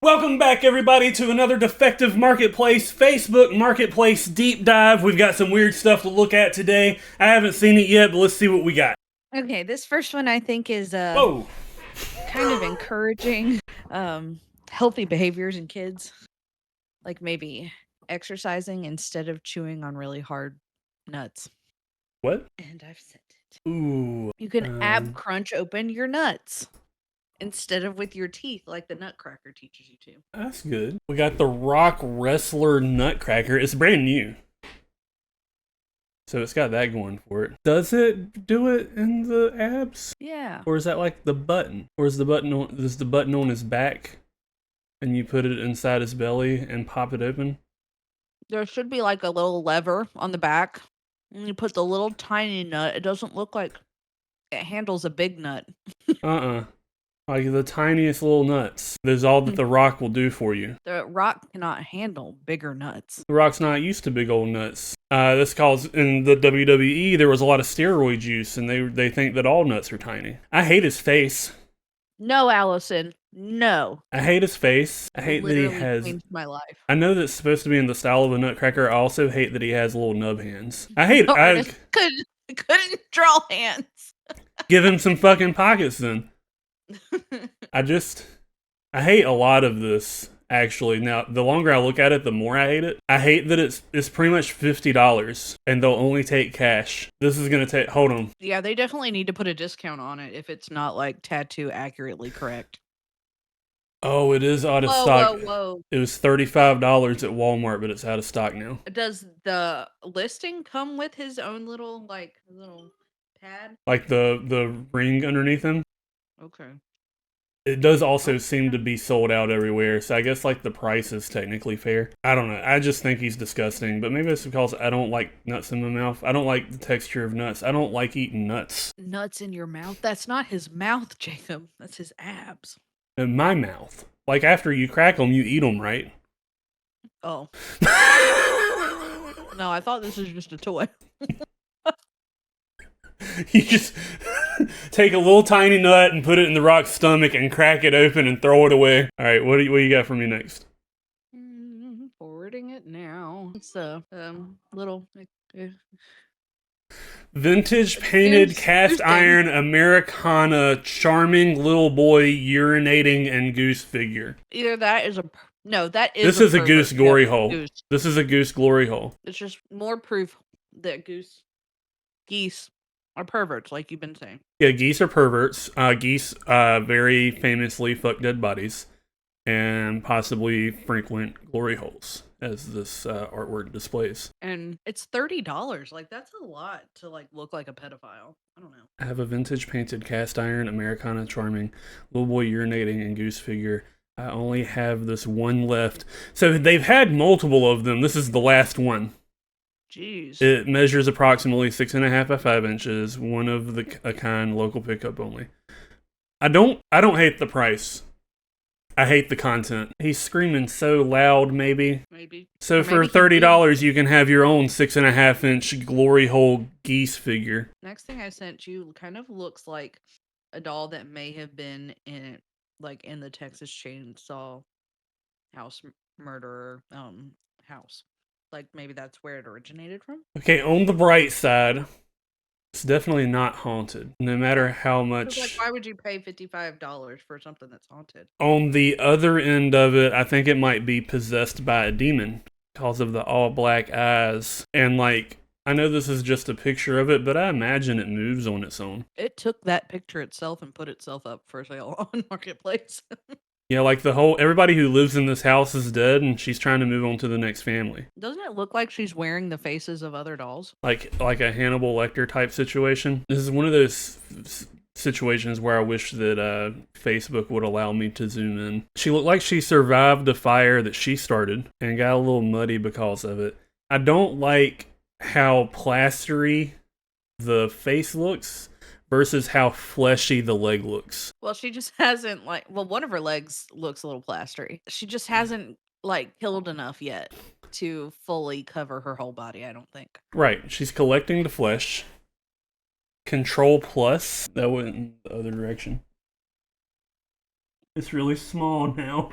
Welcome back, everybody, to another Defective Marketplace Facebook Marketplace deep dive. We've got some weird stuff to look at today. I haven't seen it yet, but let's see what we got. Okay, this first one I think is Whoa. kind of encouraging healthy behaviors in kids, like maybe exercising instead of chewing on really hard nuts. What? And I've sent it. Ooh. You can ab crunch open your nuts instead of with your teeth like the Nutcracker teaches you to. That's good. We got the Rock Wrestler Nutcracker. It's brand new, so it's got that going for it. Does it do it in the abs? Yeah. Or is that like the button? Or is the button on his back and you put it inside his belly and pop it open? There should be like a little lever on the back. And you put the little tiny nut. It doesn't look like it handles a big nut. Like the tiniest little nuts. There's all that the Rock will do for you. The Rock cannot handle bigger nuts. The Rock's not used to big old nuts. This calls in the WWE, there was a lot of steroid use, and they think that all nuts are tiny. I hate his face. No, Allison. No. I hate his face. I hate that he has. Changed my life. I know that's supposed to be in the style of a Nutcracker. I also hate that he has little nub hands. I hate. I couldn't draw hands. Give him some fucking pockets then. I hate a lot of this, actually. Now, the longer I look at it, the more I hate it. I hate that it's pretty much $50, and they'll only take cash. This is gonna take, hold on. Yeah, they definitely need to put a discount on it if it's not, like, tattoo accurately correct. Oh, it is out of stock. Whoa. It was $35 at Walmart, but it's out of stock now. Does the listing come with his own little pad? Like the ring underneath him? Okay. It does also seem to be sold out everywhere, so I guess like the price is technically fair. I don't know. I just think he's disgusting, but maybe it's because I don't like nuts in my mouth. I don't like the texture of nuts. I don't like eating nuts. Nuts in your mouth? That's not his mouth, Jacob. That's his abs. In my mouth. Like after you crack them, you eat them, right? Oh. No, I thought this was just a toy. You just take a little tiny nut and put it in the Rock's stomach and crack it open and throw it away. All right, what do you got for me next? Forwarding it now. It's a little vintage painted cast iron Americana charming little boy urinating and goose figure. Either that is this is a goose glory hole. This is a goose glory hole. It's just more proof that geese are perverts, like you've been saying. Yeah, geese are perverts. Geese very famously fuck dead bodies and possibly frequent glory holes, as this artwork displays. And it's $30. Like, that's a lot to like look like a pedophile. I don't know. I have a vintage painted cast iron Americana charming little boy urinating and goose figure. I only have this one left. So they've had multiple of them. This is the last one. Jeez. It measures approximately 6.5 by 5 inches. One of a kind, local pickup only. I don't hate the price. I hate the content. He's screaming so loud, maybe. So for $30, you can have your own 6.5 inch glory hole geese figure. Next thing I sent you kind of looks like a doll that may have been in the Texas Chainsaw House murderer house. Like maybe that's where it originated from. Okay, on the bright side, it's definitely not haunted, no matter how much. Like, why would you pay $55 for something that's haunted? On the other end of it, I think it might be possessed by a demon because of the all black eyes. And like, I know this is just a picture of it, but I imagine it moves on its own. It took that picture itself and put itself up for sale on Marketplace. Yeah, like everybody who lives in this house is dead, and she's trying to move on to the next family. Doesn't it look like she's wearing the faces of other dolls? Like a Hannibal Lecter type situation. This is one of those situations where I wish that Facebook would allow me to zoom in. She looked like she survived a fire that she started and got a little muddy because of it. I don't like how plastery the face looks versus how fleshy the leg looks. Well, she just hasn't one of her legs looks a little plastery. She just hasn't killed enough yet to fully cover her whole body, I don't think. Right. She's collecting the flesh. Control plus. That went in the other direction. It's really small now.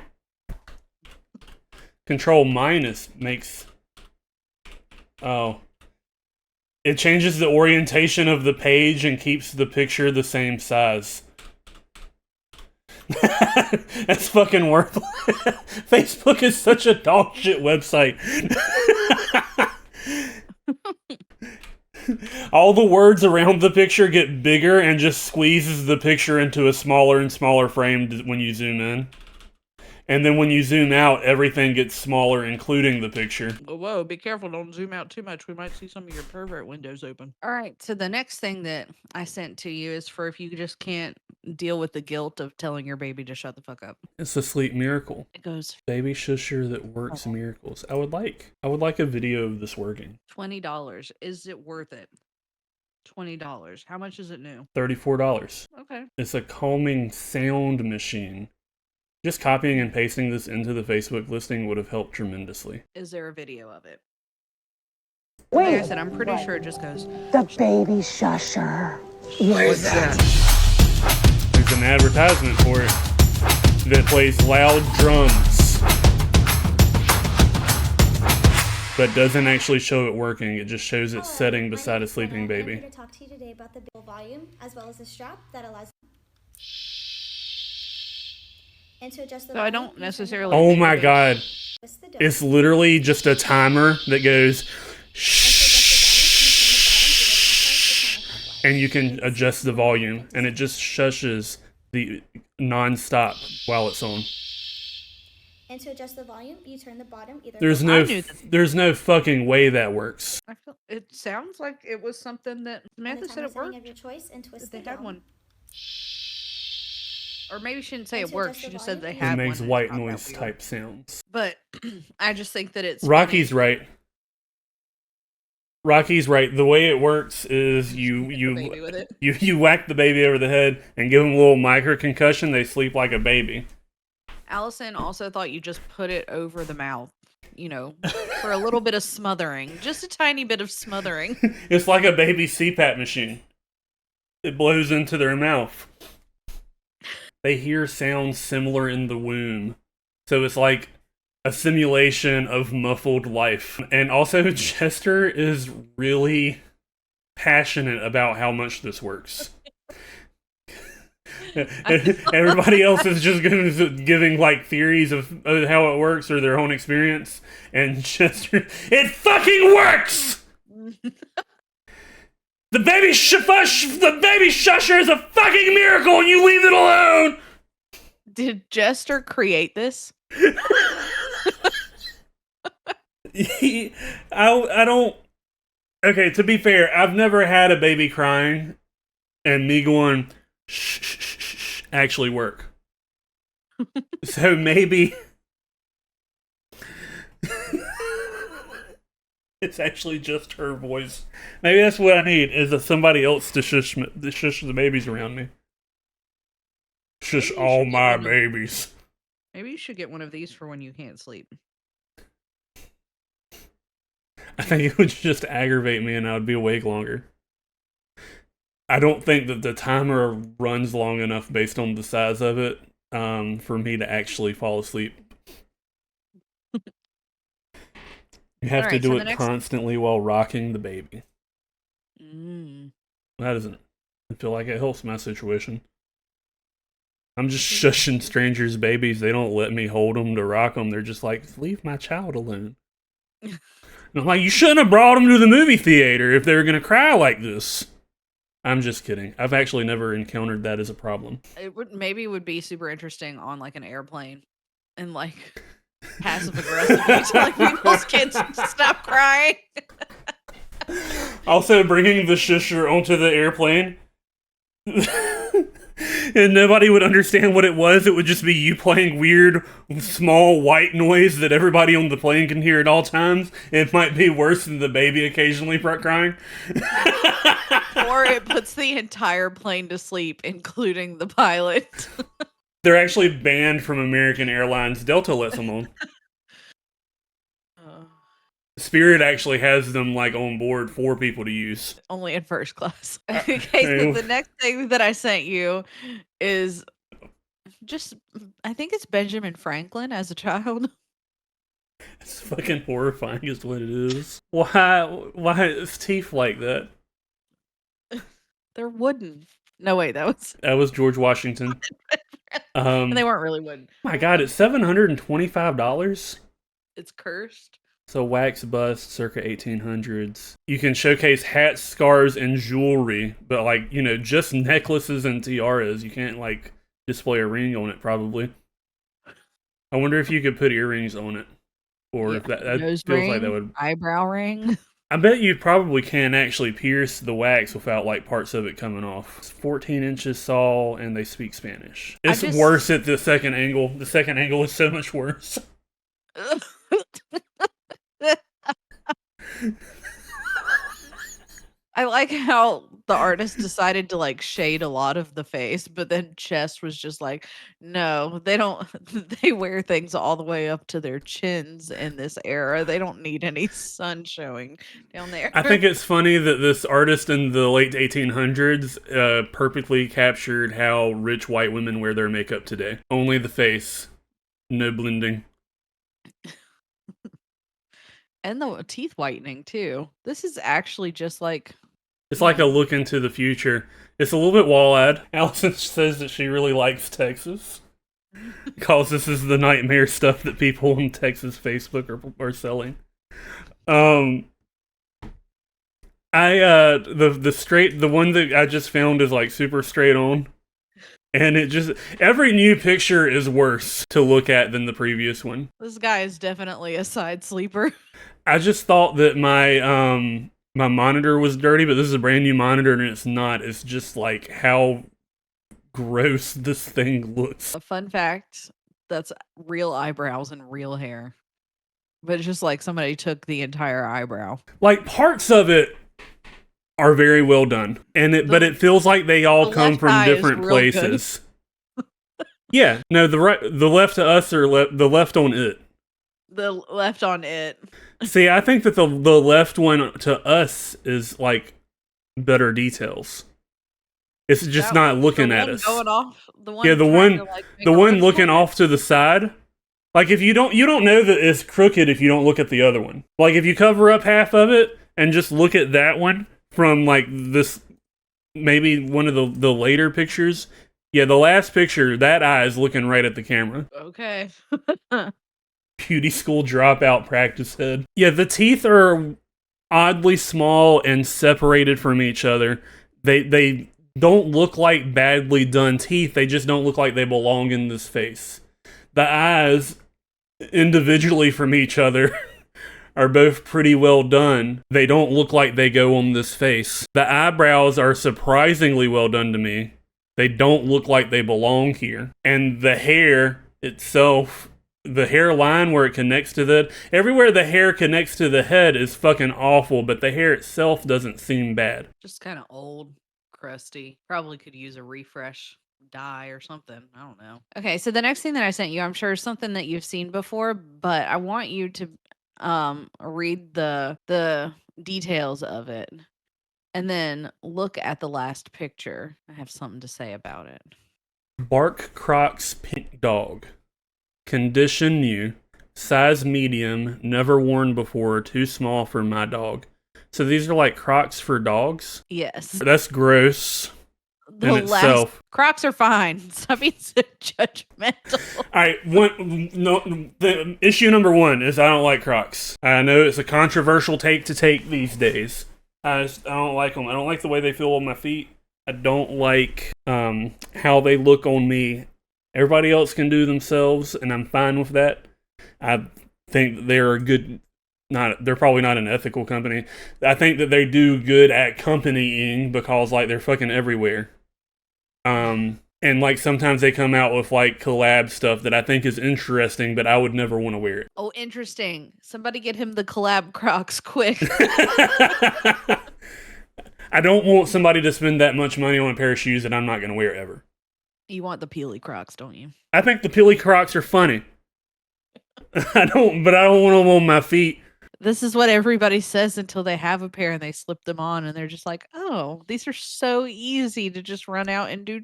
Control minus makes... Oh. It changes the orientation of the page and keeps the picture the same size. That's fucking worthless. Facebook is such a dog shit website. All the words around the picture get bigger and just squeezes the picture into a smaller and smaller frame when you zoom in. And then when you zoom out, everything gets smaller, including the picture. Whoa, be careful. Don't zoom out too much. We might see some of your pervert windows open. All right. So the next thing that I sent to you is for if you just can't deal with the guilt of telling your baby to shut the fuck up. It's a sleep miracle. It goes Baby shusher that works miracles. I would like a video of this working. $20. Is it worth it? $20. How much is it new? $34. Okay. It's a calming sound machine. Just copying and pasting this into the Facebook listing would have helped tremendously. Is there a video of it? Wait, Like I said, I'm pretty sure it just goes. the baby shusher. Where's that? There's an advertisement for it that plays loud drums, but doesn't actually show it working. It just shows it setting beside a sleeping baby. I'm here to talk to you today about the volume as well as the strap that allows. And to adjust the So I volume, don't you necessarily. Oh think my that god. twist the dome. It's literally just a timer that goes And to adjust the volume, you turn the bottom to the clockwise and you can adjust the volume, and it just shushes the non-stop while it's on. And to adjust the volume, you turn the bottom either. There's no fucking way that works. I feel, it sounds like it was something that Samantha said it worked. Of your choice and twist That they the had dome. one. Or maybe she didn't say And it to worked. adjust She the just said they volume, had It one. makes and white it's not that noise weird. type sounds. But I just think that it's Rocky's funny. right. Rocky's right. The way it works is Hit the baby with it. you whack the baby over the head and give them a little micro concussion. They sleep like a baby. Allison also thought you just put it over the mouth, you know, for a little bit of smothering. Just a tiny bit of smothering. It's like a baby CPAP machine. It blows into their mouth. They hear sounds similar in the womb. So it's like a simulation of muffled life. And also, Chester is really passionate about how much this works. Everybody else is just giving like theories of how it works or their own experience. And Chester, it fucking works! The baby shusher is a fucking miracle and you leave it alone! Did Jester create this? I don't... Okay, to be fair, I've never had a baby crying and me going, shh, shh, shh, shh, shh, actually work. So maybe... It's actually just her voice. Maybe that's what I need, is somebody else to shush the babies around me. Shush all my babies. Maybe you should get one of these for when you can't sleep. I think it would just aggravate me and I would be awake longer. I don't think that the timer runs long enough based on the size of it for me to actually fall asleep. You have to do it constantly while rocking the baby. That doesn't feel like it helps my situation. I'm just shushing strangers' babies. They don't let me hold them to rock them. They're just like, leave my child alone. And I'm like, you shouldn't have brought them to the movie theater if they were going to cry like this. I'm just kidding. I've actually never encountered that as a problem. It would be super interesting on like an airplane and like passive aggressively telling people's kids to stop crying. Also, bringing the shusher onto the airplane. And nobody would understand what it was. It would just be you playing weird, small white noise that everybody on the plane can hear at all times. It might be worse than the baby occasionally crying. Or it puts the entire plane to sleep, including the pilot. They're actually banned from American Airlines. Delta lets them on. Spirit actually has them like on board for people to use. Only in first class. Okay, so the next thing that I sent you is just, I think it's Benjamin Franklin as a child. It's fucking horrifying is what it is. Why is teeth like that? They're wooden. No, wait, That was George Washington. and they weren't really wooden. My God, it's $725. It's cursed. So wax bust, circa 1800s. You can showcase hats, scarves, and jewelry, but like, you know, just necklaces and tiaras. You can't like display a ring on it, probably. I wonder if you could put earrings on it. Or if that Nose feels ring, like that would... eyebrow ring. I bet you probably can actually pierce the wax without like parts of it coming off. It's 14 inches tall and they speak Spanish. It's worse at the second angle. The second angle is so much worse. I like how the artist decided to like shade a lot of the face, but then Chest was just like, no, they don't. They wear things all the way up to their chins in this era. They don't need any sun showing down there. I think it's funny that this artist in the late 1800s perfectly captured how rich white women wear their makeup today. Only the face, no blending. And the teeth whitening too. This is actually just like... It's like a look into the future. It's a little bit wall-eyed. Allison says that she really likes Texas. Because this is the nightmare stuff that people on Texas Facebook are selling. The one that I just found is like super straight on. And it just, every new picture is worse to look at than the previous one. This guy is definitely a side sleeper. I just thought that my my monitor was dirty, but this is a brand new monitor and it's not. It's just like how gross this thing looks. A fun fact, that's real eyebrows and real hair. But it's just like somebody took the entire eyebrow. Like parts of it are very well done. But it feels like they all come from different places. Yeah. No, the left to us or the left on it. The left on it. See, I think that the left one to us is like better details. It's just not looking at us. Going off, the one looking off to the side. Like if you don't know that it's crooked if you don't look at the other one. Like if you cover up half of it and just look at that one from like this, maybe one of the later pictures. Yeah, the last picture, that eye is looking right at the camera. Okay. Beauty school dropout practice head. Yeah, the teeth are oddly small and separated from each other. They don't look like badly done teeth. They just don't look like they belong in this face. The eyes, individually from each other, are both pretty well done. They don't look like they go on this face. The eyebrows are surprisingly well done to me. They don't look like they belong here. And the hair itself, the hairline where it connects to everywhere the hair connects to the head is fucking awful, but the hair itself doesn't seem bad. Just kind of old, crusty. Probably could use a refresh dye or something. I don't know. Okay, so the next thing that I sent you, I'm sure is something that you've seen before, but I want you to read the details of it and then look at the last picture. I have something to say about it. Bark Crocs pink dog. Condition new. Size medium. Never worn before. Too small for my dog. So these are like Crocs for dogs? Yes. That's gross. In itself. Crocs are fine. Stop being so judgmental. Alright, the issue number one is I don't like Crocs. I know it's a controversial take to take these days. I don't like them. I don't like the way they feel on my feet. I don't like how they look on me. Everybody else can do themselves, and I'm fine with that. I think that they're a good... they're probably not an ethical company. I think that they do good at companying because like they're fucking everywhere. And like sometimes they come out with like collab stuff that I think is interesting, but I would never want to wear it. Oh, interesting. Somebody get him the collab Crocs quick. I don't want somebody to spend that much money on a pair of shoes that I'm not going to wear ever. You want the Peely Crocs, don't you? I think the Peely Crocs are funny. I don't want them on my feet. This is what everybody says until they have a pair and they slip them on and they're just like, oh, these are so easy to just run out and do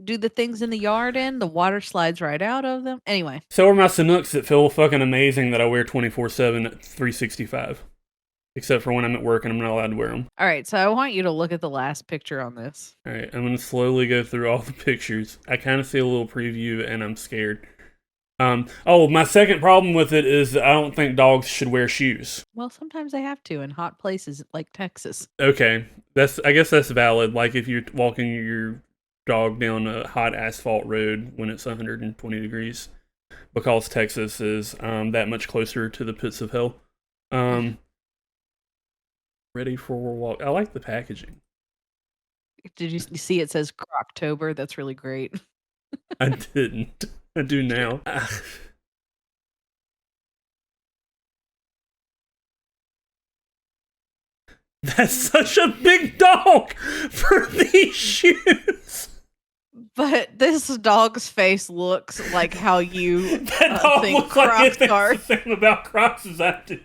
do the things in the yard in. The water slides right out of them. Anyway. So are my Sanooks that feel fucking amazing that I wear 24/7 at 365. Except for when I'm at work and I'm not allowed to wear them. All right, so I want you to look at the last picture on this. All right, I'm going to slowly go through all the pictures. I kind of see a little preview and I'm scared. My second problem with it is I don't think dogs should wear shoes. Well, sometimes they have to in hot places like Texas. Okay, I guess that's valid. Like if you're walking your dog down a hot asphalt road when it's 120 degrees, because Texas is that much closer to the pits of hell. Ready for a walk. I like the packaging. Did you see it says Croctober? That's really great. I didn't. I do now. That's such a big dog for these shoes. But this dog's face looks like how you that dog think looks like Crocs it are. thinks the same about Crocs as I do.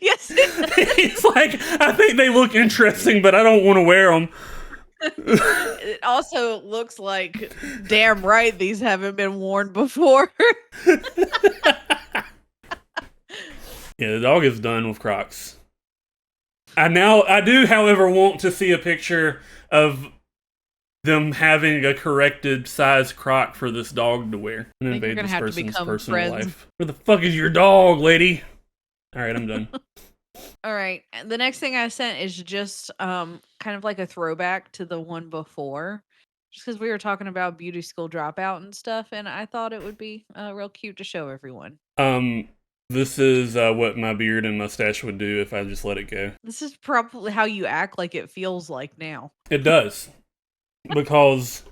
Yes. It's like, I think they look interesting, but I don't want to wear them. It also looks like, damn right, these haven't been worn before. Yeah, the dog is done with Crocs. I do, however, want to see a picture of them having a corrected size Croc for this dog to wear and invade this person's personal life. Where the fuck is your dog, lady? All right, I'm done. All right. The next thing I sent is just kind of like a throwback to the one before. Just because we were talking about beauty school dropout and stuff, and I thought it would be real cute to show everyone. This is what my beard and mustache would do if I just let it go. This is probably how you act like it feels like now. It does. Because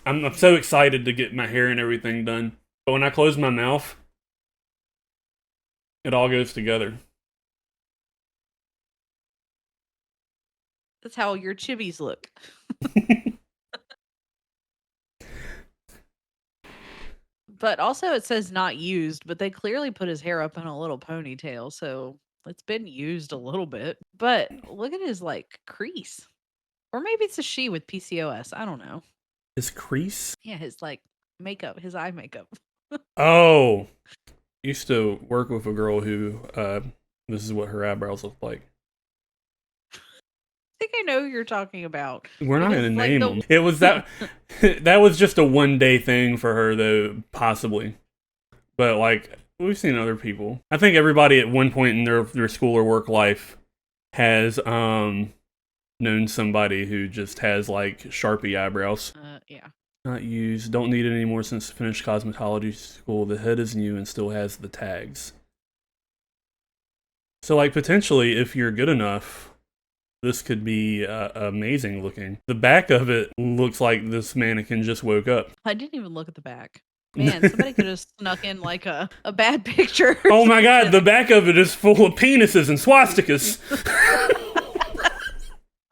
I'm so excited to get my hair and everything done. But when I close my mouth, it all goes together. That's how your chibis look. But also it says not used, but they clearly put his hair up in a little ponytail, so it's been used a little bit. But look at his like crease. Or maybe it's a she with PCOS. I don't know. His crease? Yeah, his like makeup, his eye makeup. Oh. Used to work with a girl who this is what her eyebrows look like. I think I know who you're talking about. We're not gonna name them. It was that that was just a 1-day thing for her though, possibly. But like we've seen other people. I think everybody at one point in their school or work life has known somebody who just has like Sharpie eyebrows. Yeah. Not used. Don't need it anymore since finished cosmetology school. The head is new and still has the tags. So like potentially if you're good enough, this could be amazing looking. The back of it looks like this mannequin just woke up. I didn't even look at the back. Man, somebody could have snuck in like a bad picture. Oh my god, the back of it is full of penises and swastikas.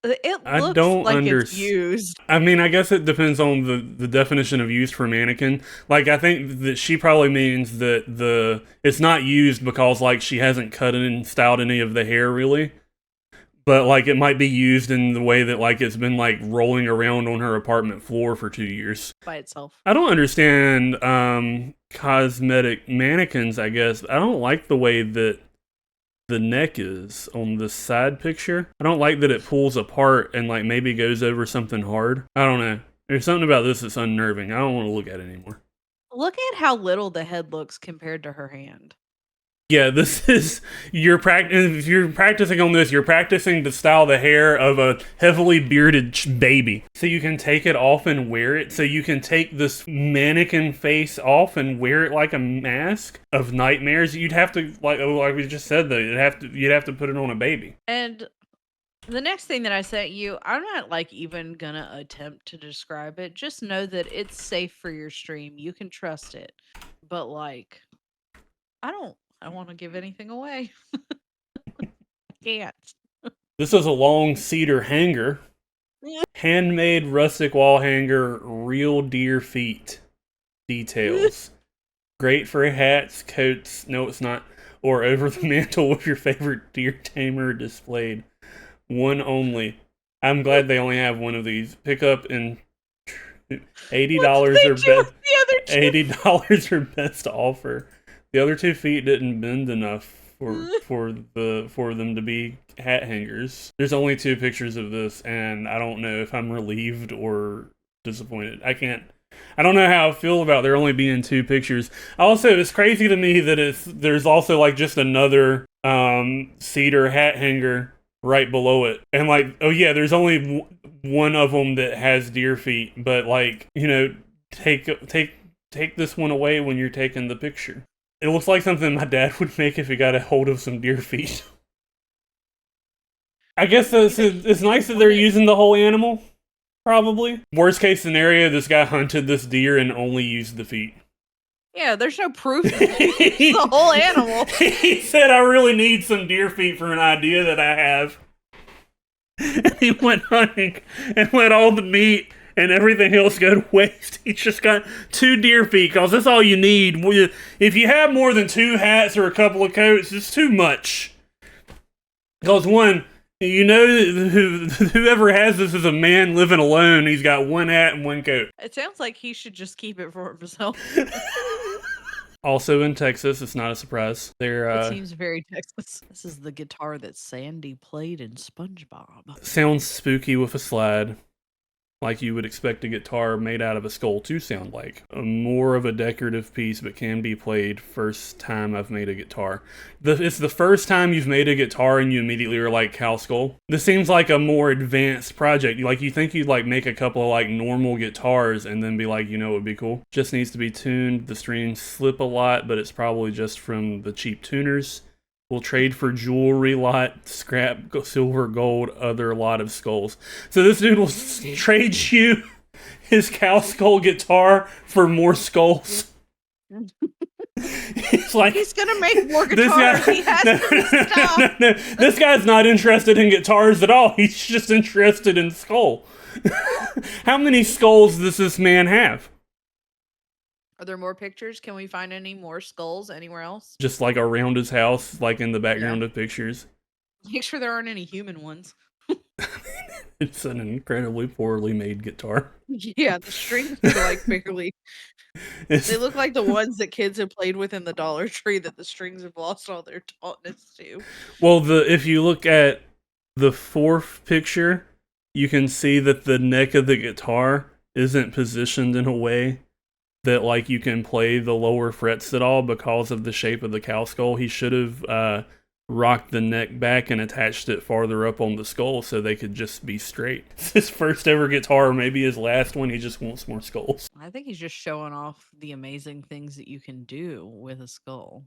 It looks like it's used. I mean, I guess it depends on the definition of used for mannequin. Like, I think that she probably means that it's not used because, like, she hasn't cut and styled any of the hair, really. But, like, it might be used in the way that, like, it's been, like, rolling around on her apartment floor for 2 years. By itself. I don't understand cosmetic mannequins, I guess. I don't like the way that the neck is on this side picture. I don't like that it pulls apart and like maybe goes over something hard. I don't know. There's something about this that's unnerving. I don't want to look at it anymore. Look at how little the head looks compared to her hand. Yeah, this is if you're practicing on this, you're practicing to style the hair of a heavily bearded baby. So you can take it off and wear it. So you can take this mannequin face off and wear it like a mask of nightmares. You'd have to like we just said though, you'd have to put it on a baby. And the next thing that I sent you, I'm not like even gonna attempt to describe it. Just know that it's safe for your stream. You can trust it. But like, I don't want to give anything away. Can't. This is a long cedar hanger. Handmade rustic wall hanger, real deer feet. Details. Great for hats, coats, no it's not, or over the mantle with your favorite deer tamer displayed. One only. I'm glad they only have one of these. Pick up in $80 What did they or do with best. the other two? $80 or best offer. The other 2 feet didn't bend enough for them to be hat hangers. There's only 2 pictures of this, and I don't know if I'm relieved or disappointed. I don't know how I feel about there only being 2 pictures. Also, it's crazy to me that there's also like just another cedar hat hanger right below it, and like, oh yeah, there's only one of them that has deer feet, but like, you know, take this one away when you're taking the picture. It looks like something my dad would make if he got a hold of some deer feet. I guess it's nice that they're using the whole animal. Probably. Worst case scenario, this guy hunted this deer and only used the feet. Yeah, there's no proof that it's the whole animal. He said, I really need some deer feet for an idea that I have. And he went hunting and let all the meat and everything else go to waste. He's just got 2 deer feet, because that's all you need. If you have more than 2 hats or a couple of coats, it's too much. Because one, you know, whoever has this is a man living alone. He's got 1 hat and 1 coat. It sounds like he should just keep it for himself. Also in Texas, it's not a surprise. It seems very Texas. This is the guitar that Sandy played in SpongeBob. Sounds spooky with a slide, like you would expect a guitar made out of a skull to sound like. More of a decorative piece, but can be played first time I've made a guitar. It's the first time you've made a guitar and you immediately are like, cow skull. This seems like a more advanced project. Like, you think you'd like make a couple of like normal guitars and then be like, you know, it would be cool. Just needs to be tuned. The strings slip a lot, but it's probably just from the cheap tuners. We'll trade for jewelry lot, scrap, silver, gold, other lot of skulls. So this dude will trade you his cow skull guitar for more skulls. He's like, he's gonna make more guitars. He has to stop. No. This guy's not interested in guitars at all. He's just interested in skull. How many skulls does this man have? Are there more pictures? Can we find any more skulls anywhere else? Just like around his house, like in the background of pictures. Make sure there aren't any human ones. It's an incredibly poorly made guitar. Yeah, the strings are like barely. They look like the ones that kids have played with in the Dollar Tree that the strings have lost all their tautness to. Well, if you look at the 4th picture, you can see that the neck of the guitar isn't positioned in a way that like you can play the lower frets at all because of the shape of the cow skull. He should have rocked the neck back and attached it farther up on the skull so they could just be straight. It's his first ever guitar, maybe his last one. He just wants more skulls. I think he's just showing off the amazing things that you can do with a skull.